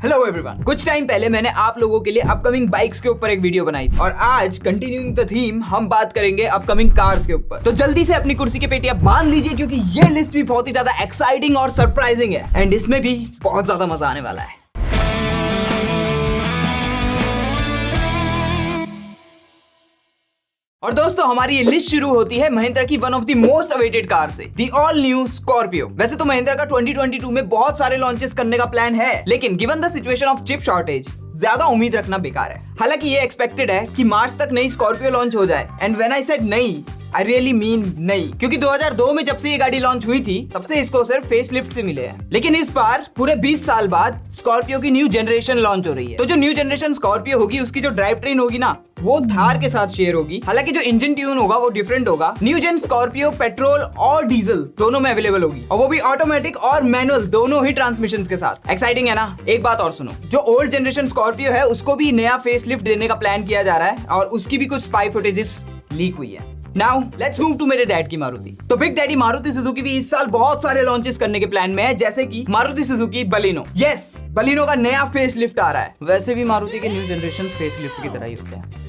Hello everyone, कुछ time पहले मैंने आप लोगों के लिए अपकमिंग बाइक्स के ऊपर एक वीडियो बनाई थी और आज कंटिन्यूइंग द थीम हम बात करेंगे अपकमिंग कार्स के ऊपर। तो जल्दी से अपनी कुर्सी के पेटियां बांध लीजिए क्योंकि ये लिस्ट भी बहुत ही ज्यादा एक्साइटिंग और सरप्राइजिंग है एंड इसमें भी बहुत ज्यादा मजा आने वाला है। और दोस्तों हमारी ये लिस्ट शुरू होती है महिंद्रा की one of the most awaited car से, दी ऑल न्यू स्कॉर्पियो। वैसे तो महिंद्रा का 2022 में बहुत सारे लॉन्चेस करने का प्लान है, लेकिन given the situation of chip shortage ज्यादा उम्मीद रखना बेकार है। हालांकि ये एक्सपेक्टेड है कि मार्च तक नई स्कॉर्पियो लॉन्च हो जाए एंड व्हेन आई सेड नई, आई रियली मीन नहीं, क्योंकि 2002 में जब से ये गाड़ी लॉन्च हुई थी तब से इसको सिर्फ फेसलिफ्ट से मिले हैं। लेकिन इस बार पूरे 20 साल बाद स्कॉर्पियो की न्यू जनरेशन लॉन्च हो रही है। तो जो न्यू जनरेशन स्कॉर्पियो होगी उसकी जो ड्राइव ट्रेन होगी ना, वो थार के साथ शेयर होगी। हालांकि जो इंजन ट्यून होगा वो डिफरेंट होगा। न्यू जेन स्कॉर्पियो पेट्रोल और डीजल दोनों में अवेलेबल होगी और वो भी ऑटोमेटिक और मैनुअल दोनों ही ट्रांसमिशन के साथ। एक्साइटिंग है ना? एक बात और सुनो, जो ओल्ड जनरेशन स्कॉर्पियो है उसको भी नया फेसलिफ्ट देने का प्लान किया जा रहा है और उसकी भी कुछ स्पाई फुटेजेस लीक हुई है। नाउ लेट्स मूव टू मेरे डैड की मारुति। तो बिग डैडी मारुति सुजुकी भी इस साल बहुत सारे लॉन्चेस करने के प्लान में है, जैसे कि Maruti Suzuki Baleno. Yes, Baleno का नया फेसलिफ्ट आ रहा है। वैसे भी मारुति के न्यू जनरेशन फेसलिफ्ट की तरह ही होते हैं।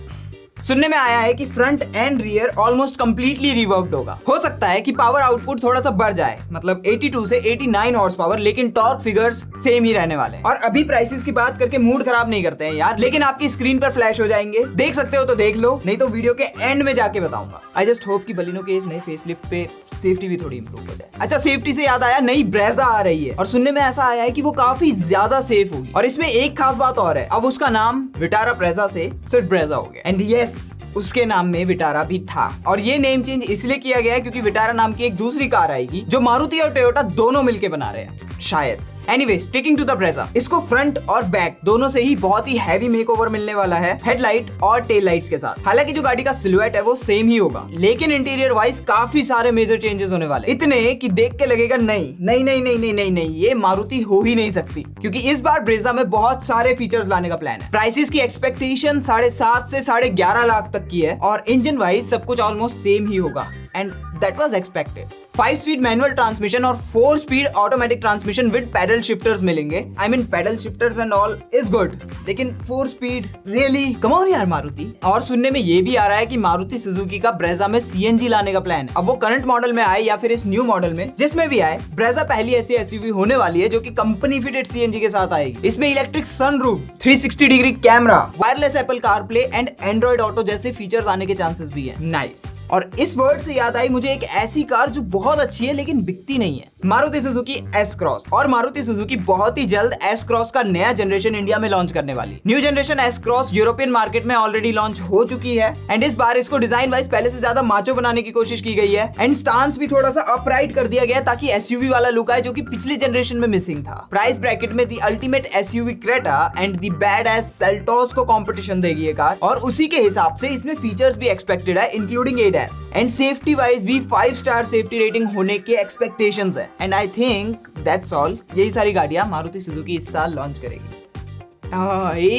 सुनने में आया है कि front and rear almost completely reworked होगा। हो सकता है कि पावर आउटपुट थोड़ा सा बढ़ जाए, मतलब 82 से 89 हॉर्स पावर, लेकिन टॉर्क फिगर्स सेम ही रहने वाले हैं। और अभी प्राइसेस की बात करके मूड खराब नहीं करते हैं यार, लेकिन आपकी स्क्रीन पर फ्लैश हो जाएंगे। देख सकते हो तो देख लो, नहीं तो वीडियो के एंड में जाके बताऊंगा। आई जस्ट होप कि बलिनो के इस नए फेसलिफ्ट पे सेफ्टी भी थोड़ी इंप्रूव हो जाए। अच्छा, सेफ्टी से याद आया, नई ब्रेजा आ रही है और सुनने में ऐसा आया है कि वो काफी ज्यादा सेफ होगी। और इसमें एक खास बात और है, अब उसका नाम विटारा ब्रेजा से सिर्फ ब्रेजा हो गया। एंड यस, उसके नाम में विटारा भी था और ये नेम चेंज इसलिए किया गया है क्योंकि विटारा नाम की एक दूसरी कार आएगी जो मारुति और टोयोटा दोनों मिलके बना रहे हैं शायद। Anyway, sticking to the Brezza, इसको फ्रंट और बैक दोनों से ही बहुत ही हैवी मेकओवर मिलने वाला है, हेडलाइट और टेल लाइट्स के साथ। हालांकि जो गाड़ी का सिलुएट है वो सेम ही होगा, लेकिन इंटीरियर वाइज काफी सारे मेजर चेंजेस होने वाले, इतने कि देख के लगेगा नहीं नहीं नहीं नहीं नहीं नहीं नहीं, ये मारुति हो ही नहीं सकती, क्योंकि इस बार ब्रेजा में बहुत सारे फीचर्स लाने का प्लान है। प्राइसेस की एक्सपेक्टेशन 7.5 से 11.5 लाख तक की है और इंजन वाइज सब कुछ ऑलमोस्ट सेम ही होगा and that was expected. 5 speed manual transmission और 4 speed automatic transmission with paddle shifters मिलेंगे। I mean paddle shifters and all is good, लेकिन 4 स्पीड रियली कम ऑन यार मारुति। और सुनने में ये भी आ रहा है कि मारुति सुजुकी का ब्रेजा में सीएनजी लाने का प्लान है। अब वो करंट मॉडल में आए या फिर इस न्यू मॉडल में, जिसमें भी आए, ब्रेजा पहली ऐसी एसयूवी होने वाली है जो कि कंपनी फिटेड सीएनजी के साथ आएगी। इसमें electric sunroof, 360 degree camera, wireless Apple CarPlay and Android auto जैसे फीचर्स आने के चांसेस भी है। नाइस। और इस वर्ड से याद आई मुझे एक ऐसी कार जो बहुत अच्छी है लेकिन बिकती नहीं है, मारुति सुजुकी एस क्रॉस। और मारुति सुजुकी बहुत ही जल्द एस क्रॉस का नया जनरेशन इंडिया में लॉन्च करने वाली। New generation S cross European market में ऑलरेडी लॉन्च हो चुकी है एंड इस बार इसको डिजाइन वाइज पहले से ज्यादा माचो बनाने की कोशिश की गई है एंड स्टांस भी थोड़ा सा अपराइट कर दिया गया ताकि एसयूवी वाला लुक आए जो कि पिछले जनरेशन में मिसिंग था। प्राइस ब्रैकेट में the ultimate SUV Creta and the bad S Seltos को कंपटीशन देगी ये कार और उसी के हिसाब से इसमें फीचर्स भी एक्सपेक्टेड है, including ADAS and safety wise भी 5 स्टार सेफ्टी रेटिंग होने के एक्सपेक्टेशंस है। And I think that's all. यही सारी गाड़ियां मारुति सुजुकी इस साल लॉन्च करेगी।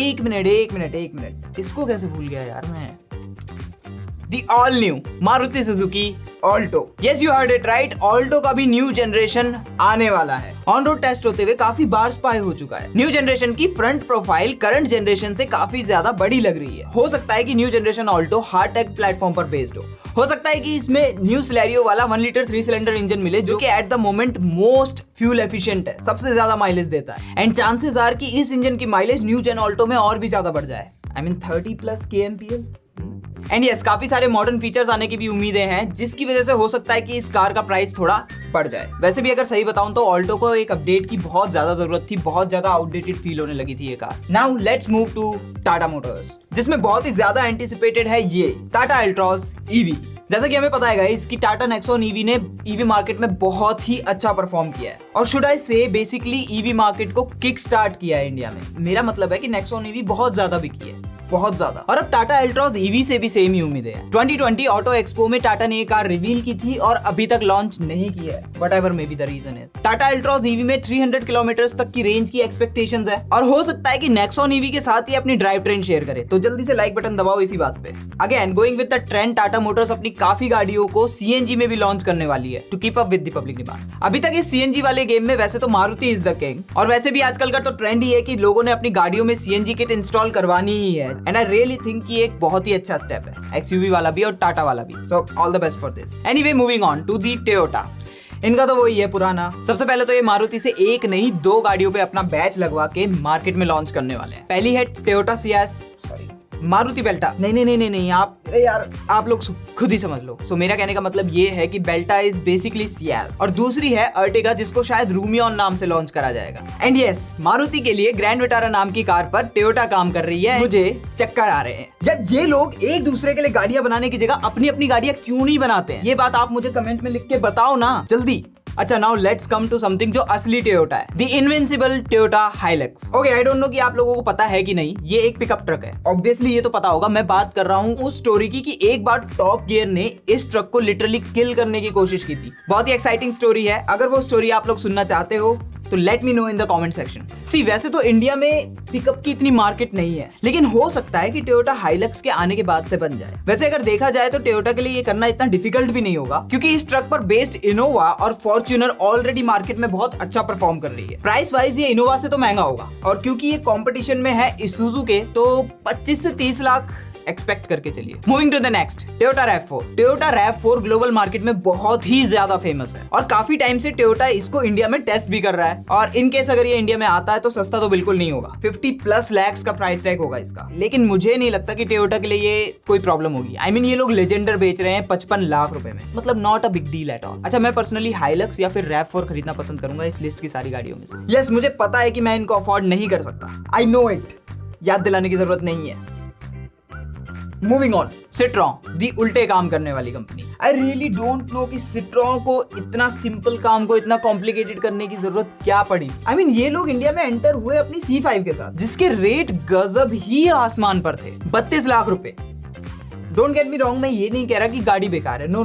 एक मिनट, इसको कैसे भूल गया यार मैं। The all new Maruti Suzuki Alto. Yes, you heard it right, Alto का भी न्यू जनरेशन आने वाला है। ऑन रोड टेस्ट होते हुए काफी बार स्पाई हो चुका है। न्यू जनरेशन की फ्रंट प्रोफाइल करंट जनरेशन से काफी ज्यादा बड़ी लग रही है। हो सकता है कि new generation Alto Heartect platform पर बेस्ड हो सकता है कि इसमें न्यू सिलेरियो वाला 1 लीटर 3 सिलेंडर इंजन मिले जो कि at the moment most fuel efficient है, सबसे ज्यादा माइलेज देता है एंड चांसेस आर कि इस इंजन की माइलेज न्यू जेन ऑल्टो में और भी ज्यादा बढ़ जाए। I mean 30+ kmpl। And yes, काफी सारे मॉडर्न फीचर्स आने की भी उम्मीदें हैं जिसकी वजह से हो सकता है कि इस कार का प्राइस थोड़ा बढ़ जाए। वैसे भी अगर सही बताऊं तो ऑल्टो को एक अपडेट की बहुत ज्यादा जरूरत थी, बहुत ज्यादा आउटडेटेड फील होने लगी थी ये car. Now let's move to Tata Motors, जिसमें बहुत ही ज्यादा एंटिसिपेटेड है ये टाटा एल्ट्रॉस ईवी। जैसा कि हमें पता है गाइस कि टाटा नेक्सॉन ईवी ने ईवी मार्केट में बहुत ही अच्छा परफॉर्म किया है और शुड आई से बेसिकली ईवी मार्केट को किक स्टार्ट किया है इंडिया में। मेरा मतलब है कि नेक्सॉन ईवी बहुत ज्यादा बिकी है। बहुत ज्यादा। और अब टाटा एल्ट्रॉज ईवी से भी सेम ही उम्मीदें हैं। 2020 ऑटो एक्सपो में टाटा ने ये कार रिवील की थी और अभी तक लॉन्च नहीं की है। Whatever may be the reason है। टाटा एल्ट्रॉज ईवी में 300 किलोमीटर तक की रेंज की एक्सपेक्टेशंस है और हो सकता है कि नेक्सॉन ईवी के साथ ही अपनी ड्राइव ट्रेन शेयर करे। तो जल्दी से लाइक बटन दबाओ इसी बात पे। Again going with the trend, Tata Motors अपनी काफी गाड़ियों को सीएनजी में भी लॉन्च करने वाली है to keep up with the public demand. अभी तक इस सीएनजी वाले गेम में वैसे तो मारुति इज द किंग, और वैसे भी आजकल का तो ट्रेंड ही है कि लोगों ने अपनी गाड़ियों में सीएनजी किट इंस्टॉल करवानी ही है। एंड आई रियली थिंक कि एक बहुत ही अच्छा स्टेप है, एक्सयूवी वाला भी और टाटा वाला भी। So all the best for this. Anyway moving on to the Toyota. इनका तो वही है पुराना। सबसे पहले तो ये मारुति से एक नहीं 2 गाड़ियों पे अपना बैच लगवा के मार्केट में लॉन्च करने वाले हैं। पहली है टोयोटा सियास, मारुति बेल्टा। नहीं आप लोग खुद ही समझ लो। सो मेरा कहने का मतलब ये है कि बेल्टा इज बेसिकली सियास, और दूसरी है अर्टिगा जिसको शायद रूमियॉन नाम से लॉन्च करा जाएगा। एंड यस, मारुति के लिए ग्रैंड विटारा नाम की कार पर टोयोटा काम कर रही है। मुझे चक्कर आ रहे हैं यार, ये लोग एक दूसरे के लिए गाड़ियां बनाने की जगह अपनी अपनी गाड़ियां क्यों नहीं बनाते हैं? ये बात आप मुझे कमेंट में लिख के बताओ ना जल्दी। अच्छा, now let's come to something जो असली टोयोटा है, the invincible Toyota Hilux. Okay, I don't know कि आप लोगों को पता है कि नहीं, ये एक पिकअप ट्रक है। ऑब्वियसली ये तो पता होगा। मैं बात कर रहा हूँ उस स्टोरी की कि एक बार टॉप गियर ने इस ट्रक को लिटरली किल करने की कोशिश की थी। बहुत ही एक्साइटिंग स्टोरी है। अगर वो स्टोरी आप लोग सुनना चाहते हो तो let me know in the comment section. See, वैसे तो इंडिया में पिकअप की इतनी मार्केट नहीं है, लेकिन हो सकता है कि टोयोटा हाइलक्स के आने के बाद से बन जाए। वैसे अगर देखा जाए तो टोयोटा के लिए ये करना इतना डिफिकल्ट भी नहीं होगा, क्योंकि इस ट्रक पर बेस्ड इनोवा और फॉर्च्यूनर ऑलरेडी मार्केट में बहुत अच्छा परफॉर्म कर रही है। प्राइस वाइज ये इनोवा से तो महंगा होगा, और क्योंकि ये कॉम्पिटिशन में है इसूजू के, तो 25 से 30 लाख एक्सपेक्ट करके चलिए। Moving to the next, Toyota RAV4. Toyota RAV4 global market में बहुत ही ज्यादा फेमस है और काफी टाइम से टोयोटा इसको इंडिया में टेस्ट भी कर रहा है। और इन केस अगर ये इंडिया में आता है तो सस्ता तो बिल्कुल नहीं होगा, 50+ लाख का प्राइस टैग होगा इसका। लेकिन मुझे नहीं लगता कि टोयोटा के लिए ये कोई प्रॉब्लम होगी। आई मीन, ये लोग लेजेंडर बेच रहे हैं 55 लाख रुपए में, मतलब not a big deal at all. अच्छा, मैं पर्सनली हाइलक्स या फिर रैव4 खरीदना पसंद करूंगा इस लिस्ट की सारी गाड़ियों में से। यस, मुझे पता है कि मैं इनको अफोर्ड नहीं कर सकता, आई नो इट, याद दिलाने की जरूरत नहीं है। मूविंग ऑन, सिट्रॉन, दी उल्टे काम करने वाली company. I really don't know कि सिट्रॉन को इतना सिंपल काम को इतना कॉम्प्लिकेटेड करने की जरूरत क्या पड़ी। आई मीन, ये लोग इंडिया में एंटर हुए अपनी C5 के साथ, जिसके रेट गजब ही आसमान पर थे, 32 लाख रुपए। डोंट गेट मी रॉन्ग, मैं ये नहीं कह रहा कि गाड़ी बेकार है, नो,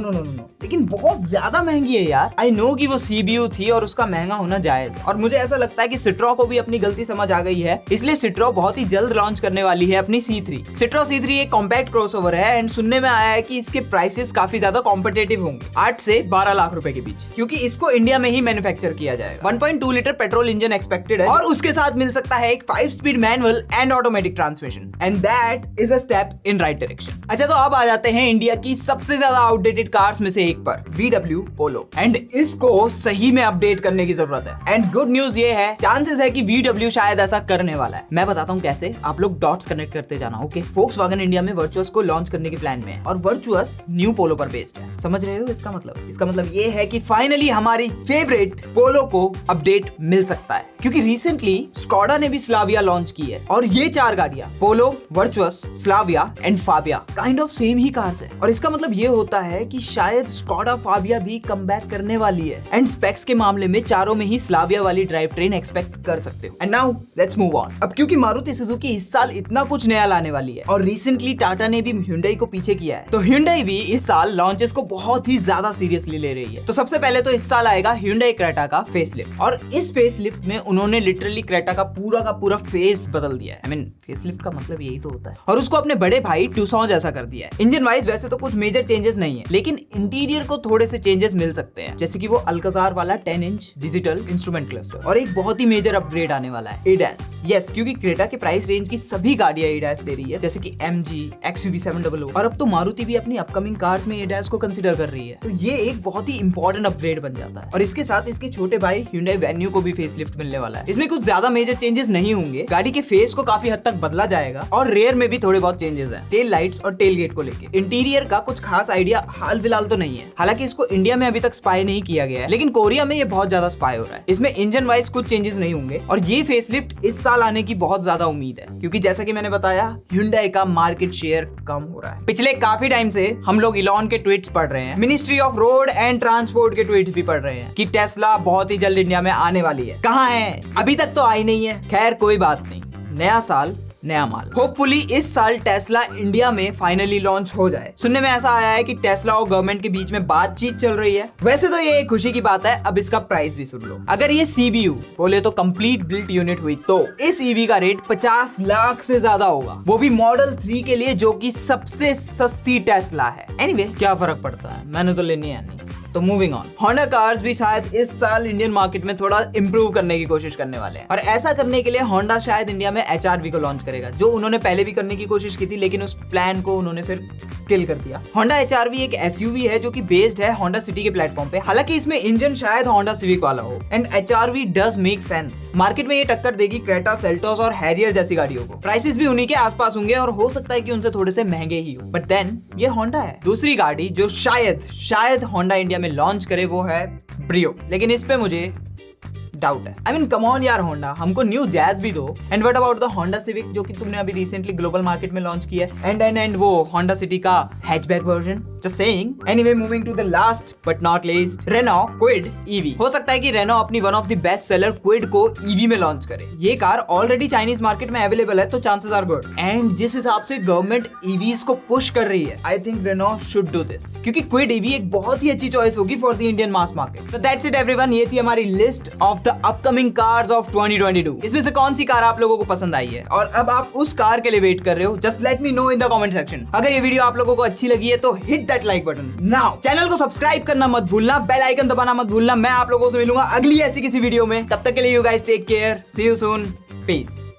लेकिन बहुत ज्यादा महंगी है यार। आई नो कि वो CBU थी और उसका महंगा होना जायज है, और मुझे ऐसा लगता है कि सिट्रो को भी अपनी गलती समझ आ गई है, इसलिए सिट्रो बहुत ही जल्द लॉन्च करने वाली है अपनी C3। सिट्रो C3 एक कॉम्पैक्ट क्रॉसओवर है एंड सुनने में आया है कि इसके प्राइसेस काफी ज्यादा कॉम्पिटेटिव होंगे, 8 से 12 लाख रुपए के बीच, क्योंकि इसको इंडिया में ही मैन्युफैक्चर किया जाएगा। 1.2 लीटर पेट्रोल इंजन एक्सपेक्टेड है और उसके साथ मिल सकता है एक 5 speed manual and automatic transmission, and that is a step in right direction. अच्छा, तो अब आ जाते हैं इंडिया की सबसे ज्यादा आउटडेटेड कार्स में से एक पर, VW पोलो। एंड इसको सही में अपडेट करने की जरूरत है। एंड गुड न्यूज ये है, चांसेस है कि VW शायद ऐसा करने वाला है। मैं बताता हूँ कैसे, आप लोग डॉट्स कनेक्ट करते जाना। ओके, Volkswagen इंडिया में वर्चुअस को लॉन्च करने के प्लान में है और वर्चुअस न्यू पोलो पर बेस्ड है। समझ रहे हो इसका मतलब? इसका मतलब ये है कि फाइनली हमारी फेवरेट पोलो को अपडेट मिल सकता है, क्योंकि रिसेंटली स्कोडा ने भी स्लाविया लॉन्च की है और ये 4 गाड़ियां, Polo, Virtus, Slavia and Fabia, kind of same ही कार्स है। और इसका मतलब ये होता है कि शायद स्कोडा फाबिया भी कमबैक करने वाली है। एंड स्पेक्स के मामले में चारों में ही स्लाविया वाली ड्राइव ट्रेन एक्सपेक्ट कर सकते हो। And now let's move on. अब क्योंकि मारुति सुजुकी इस साल इतना कुछ नया लाने वाली है और रिसेंटली टाटा ने भी Hyundai को पीछे किया है, तो Hyundai भी इस साल लॉन्चेस को बहुत ही ज्यादा सीरियसली ले रही है। तो सबसे पहले तो इस साल आएगा Hyundai क्रेटा का फेसलिफ्ट, और इस फेसलिफ्ट में उन्होंने लिटरली क्रेटा का पूरा फेस बदल दिया है। आई मीन, फेसलिफ्ट का मतलब यही तो होता है, और उसको अपने बड़े भाई टूसॉन जैसा कर दिया है। इंजन वाइज वैसे तो कुछ मेजर चेंजेस नहीं है, लेकिन इंटीरियर को थोड़े से चेंजेस मिल सकते हैं, जैसे कि वो अल्काजार वाला 10 इंच डिजिटल इंस्ट्रूमेंट क्लस्टर, और एक बहुत ही मेजर अपग्रेड आने वाला है, ADAS। यस, क्योंकि क्रेटा के प्राइस रेंज की सभी गाड़ियां ADAS दे रही है, जैसे कि MG, XUV 700, और अब तो मारुति भी अपनी अपकमिंग कार्स में ADAS को कंसीडर कर रही है। तो ये एक बहुत ही इंपॉर्टेंट अपग्रेड बन जाता है। और इसके साथ इसके छोटे भाई Hyundai Venue को भी फेसलिफ्ट मिलने वाला है। इसमें कुछ ज्यादा मेजर चेंजेस नहीं होंगे, गाड़ी के फेस को काफी हद तक बदला जाएगा और रेयर में भी थोड़े बहुत चेंजेस हैं, टेल लाइट्स और टेल गेट को लेके। इंटीरियर का कुछ खास आइडिया हाल फिलहाल तो नहीं है, हालांकि इसको इंडिया में अभी तक स्पाई नहीं किया गया है, लेकिन कोरिया में ये बहुत ज्यादा स्पाई हो रहा है। इसमें इंजन वाइज कुछ चेंजेस नहीं होंगे और ये फेसलिफ्ट इस साल आने की बहुत ज्यादा उम्मीद है, क्योंकि जैसा कि मैंने बताया, Hyundai का मार्केट शेयर कम हो रहा है। पिछले काफी टाइम से हम लोग इलॉन के ट्वीट्स पढ़ रहे हैं, ministry of road and transport के ट्वीट्स भी पढ़ रहे हैं कि टेस्ला बहुत ही जल्द इंडिया में आने वाली है। कहाँ है? अभी तक तो आई नहीं है। खैर कोई बात नहीं, नया साल नया माल। होपफुली इस साल टेस्ला इंडिया में फाइनली लॉन्च हो जाए। सुनने में ऐसा आया है कि टेस्ला और गवर्नमेंट के बीच में बातचीत चल रही है। वैसे तो ये एक खुशी की बात है। अब इसका प्राइस भी सुन लो। अगर ये CBU बोले तो कंप्लीट बिल्ट यूनिट हुई तो इस EV का रेट 50 लाख से ज्यादा होगा, वो भी मॉडल 3 के लिए, जो कि सबसे सस्ती टेस्ला है। एनीवे, क्या फर्क पड़ता है, मैंने तो लेनी है नहीं। तो मूविंग ऑन, होंडा कार्स भी शायद इस साल इंडियन मार्केट में थोड़ा इंप्रूव करने की कोशिश करने वाले हैं, और ऐसा करने के लिए होंडा शायद इंडिया में HRV को लॉन्च करेगा, जो उन्होंने पहले भी करने की कोशिश की थी, लेकिन उस प्लान को उन्होंने फिर किल कर दिया। होंडा HRV एक SUV है जो कि बेस्ड है होंडा सिटी के प्लेटफॉर्म पे। हालांकि इसमें इंजन शायद होंडा सिविक वाला हो, and HRV does make sense. Market में ये टक्कर देगी क्रेटा, सेल्टोस और हैरियर जैसी गाड़ियों को। प्राइसेस भी उन्हीं के आसपास होंगे और हो सकता है कि उनसे थोड़े से महंगे ही हो, बट देन ये होंडा है। दूसरी गाड़ी जो शायद होंडा इंडिया में लॉन्च करे वो है ब्रियो, लेकिन इस पे मुझे डाउट है। आई मीन कम ऑन यार होंडा, हमको न्यू जैज भी दो। And what about the Honda Civic जो कि तुमने अभी रिसेंटली ग्लोबल मार्केट में लॉन्च किया है, एंड वो होंडा सिटी का hatchback version. Just saying. Anyway, moving to the last but not least, Renault Kwid EV। हो सकता है कि रेनो अपनी one of the best seller Kwid को EV में लॉन्च करे। ये कार ऑलरेडी चाइनीज मार्केट में अवेलेबल है, तो चांसेस आर गुड। एंड जिस हिसाब से गवर्नमेंट EVs को पुश कर रही है, I think Renault should do this, क्योंकि क्विड EV एक बहुत ही अच्छी चॉइस होगी for the Indian mass market. तो दैट्स इट एवरीवन, ये थी हमारी list of the upcoming cars of 2022। इसमें से कौन सी कार आप लोगों को पसंद आई है और अब आप उस कार के लिए वेट कर रहे हो? Just let me know in the comment section. अगर ये वीडियो आप लोगों को अच्छी लगी है तो hit that like button now. Channel को सब्सक्राइब करना मत भूलना, बेल आइकन दबाना मत भूलना। मैं आप लोगों से मिलूंगा अगली ऐसी किसी वीडियो में। तब तक के लिए you guys take care, see you soon, piece.